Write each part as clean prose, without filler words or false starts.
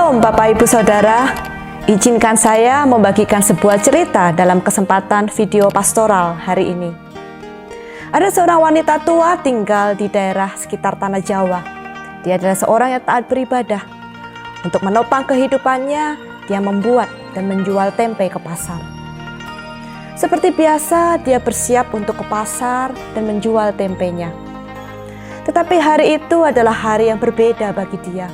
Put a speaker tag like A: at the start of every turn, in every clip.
A: Shalom Bapak Ibu Saudara, izinkan saya membagikan sebuah cerita dalam kesempatan video pastoral hari ini. Ada seorang wanita tua tinggal di daerah sekitar Tanah Jawa. Dia adalah seorang yang taat beribadah. Untuk menopang kehidupannya, dia membuat dan menjual tempe ke pasar. Seperti biasa, dia bersiap untuk ke pasar dan menjual tempenya. Tetapi hari itu adalah hari yang berbeda bagi dia.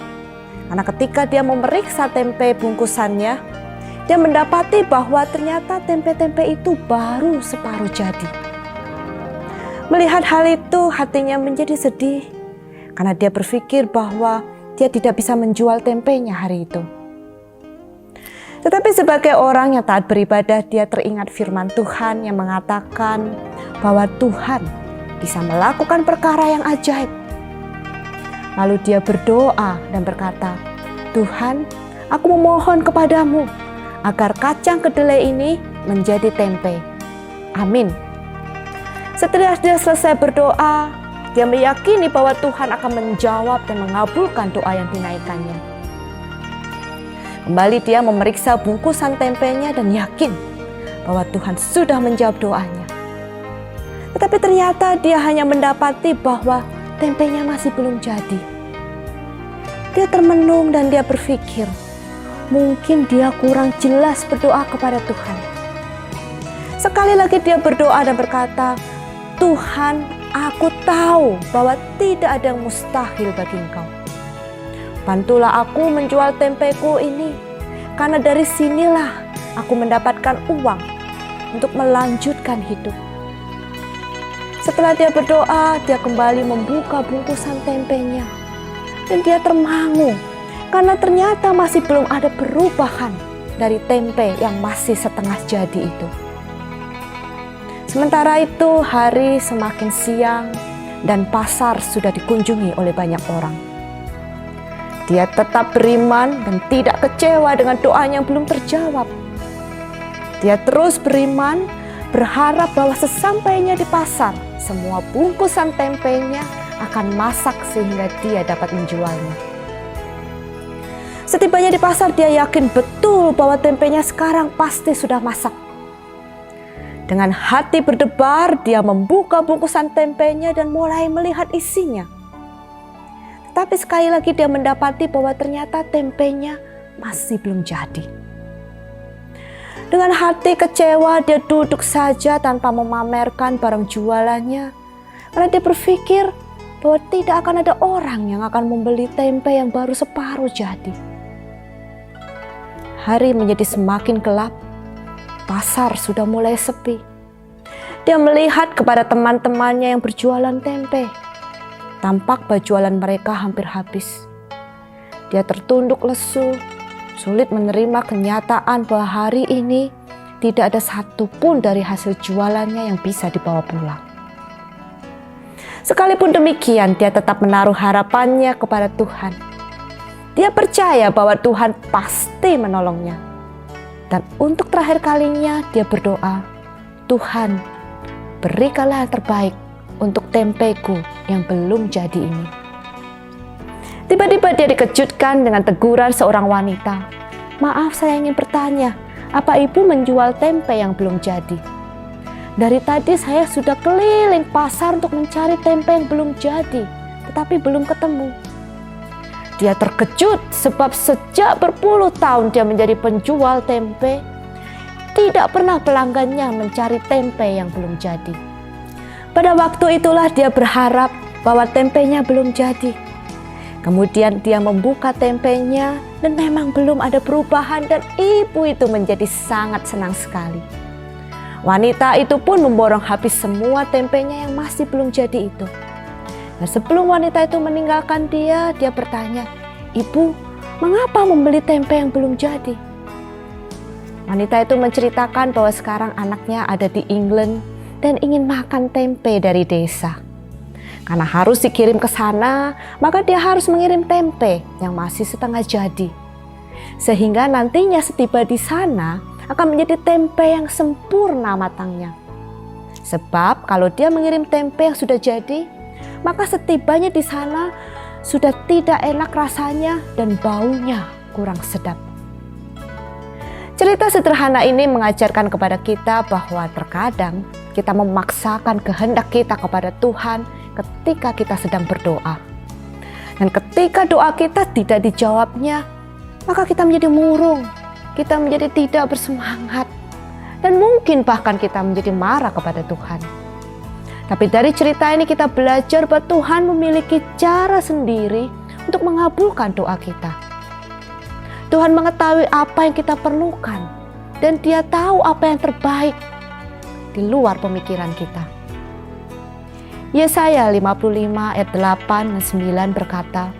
A: Karena ketika dia memeriksa tempe bungkusannya, dia mendapati bahwa ternyata tempe-tempe itu baru separuh jadi. Melihat hal itu, hatinya menjadi sedih karena dia berpikir bahwa dia tidak bisa menjual tempenya hari itu. Tetapi sebagai orang yang taat beribadah, dia teringat firman Tuhan yang mengatakan bahwa Tuhan bisa melakukan perkara yang ajaib. Lalu dia berdoa dan berkata, "Tuhan, aku memohon kepadamu agar kacang kedelai ini menjadi tempe. Amin." Setelah dia selesai berdoa, dia meyakini bahwa Tuhan akan menjawab dan mengabulkan doa yang dinaikkannya. Kembali dia memeriksa bungkusan tempenya dan yakin bahwa Tuhan sudah menjawab doanya. Tetapi ternyata dia hanya mendapati bahwa tempenya masih belum jadi. Dia termenung dan dia berpikir, mungkin dia kurang jelas berdoa kepada Tuhan. Sekali lagi dia berdoa dan berkata, "Tuhan, aku tahu bahwa tidak ada yang mustahil bagi Engkau. Bantulah aku menjual tempeku ini, karena dari sinilah aku mendapatkan uang untuk melanjutkan hidup." Setelah dia berdoa, dia kembali membuka bungkusan tempenya. Dan dia termangu, karena ternyata masih belum ada perubahan dari tempe yang masih setengah jadi itu. Sementara itu, hari semakin siang dan pasar sudah dikunjungi oleh banyak orang. Dia tetap beriman dan tidak kecewa dengan doanya yang belum terjawab. Dia terus beriman, berharap bahwa sesampainya di pasar, semua bungkusan tempenya akan masak sehingga dia dapat menjualnya. Setibanya di pasar, dia yakin betul bahwa tempenya sekarang pasti sudah masak. Dengan hati berdebar, dia membuka bungkusan tempenya dan mulai melihat isinya. Tapi sekali lagi dia mendapati bahwa ternyata tempenya masih belum jadi. Dengan hati kecewa, dia duduk saja tanpa memamerkan barang jualannya. Karena dia berpikir bahwa tidak akan ada orang yang akan membeli tempe yang baru separuh jadi. Hari menjadi semakin gelap, pasar sudah mulai sepi. Dia melihat kepada teman-temannya yang berjualan tempe. Tampak penjualan mereka hampir habis. Dia tertunduk lesu, sulit menerima kenyataan bahwa hari ini tidak ada satupun dari hasil jualannya yang bisa dibawa pulang. Sekalipun demikian, dia tetap menaruh harapannya kepada Tuhan. Dia percaya bahwa Tuhan pasti menolongnya. Dan untuk terakhir kalinya dia berdoa, "Tuhan, berikanlah yang terbaik untuk tempeku yang belum jadi ini." Tiba-tiba dia dikejutkan dengan teguran seorang wanita. "Maaf, saya ingin bertanya, apa ibu menjual tempe yang belum jadi? Dari tadi saya sudah keliling pasar untuk mencari tempe yang belum jadi, tetapi belum ketemu." Dia terkejut sebab sejak berpuluh tahun dia menjadi penjual tempe, tidak pernah pelanggannya mencari tempe yang belum jadi. Pada waktu itulah dia berharap bahwa tempenya belum jadi. Kemudian dia membuka tempenya dan memang belum ada perubahan, dan ibu itu menjadi sangat senang sekali. Wanita itu pun memborong habis semua tempenya yang masih belum jadi itu. Dan sebelum wanita itu meninggalkan dia bertanya, "Ibu, mengapa membeli tempe yang belum jadi?" Wanita itu menceritakan bahwa sekarang anaknya ada di England dan ingin makan tempe dari desa. Karena harus dikirim ke sana, maka dia harus mengirim tempe yang masih setengah jadi. Sehingga nantinya setiba di sana akan menjadi tempe yang sempurna matangnya. Sebab kalau dia mengirim tempe yang sudah jadi, maka setibanya di sana sudah tidak enak rasanya dan baunya kurang sedap. Cerita sederhana ini mengajarkan kepada kita bahwa terkadang kita memaksakan kehendak kita kepada Tuhan ketika kita sedang berdoa. Dan ketika doa kita tidak dijawabnya, maka kita menjadi murung, kita menjadi tidak bersemangat, dan mungkin bahkan kita menjadi marah kepada Tuhan. Tapi dari cerita ini kita belajar bahwa Tuhan memiliki cara sendiri untuk mengabulkan doa kita. Tuhan mengetahui apa yang kita perlukan, dan Dia tahu apa yang terbaik di luar pemikiran kita. Yesaya 55 ayat 8 dan 9 berkata,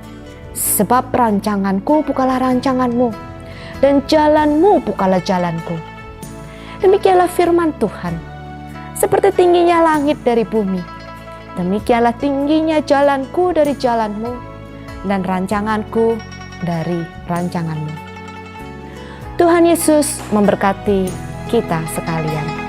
A: "Sebab rancanganku bukanlah rancanganmu, dan jalanmu bukanlah jalanku." Demikianlah firman Tuhan. Seperti tingginya langit dari bumi, demikianlah tingginya jalanku dari jalanmu, dan rancanganku dari rancanganmu. Tuhan Yesus memberkati kita sekalian.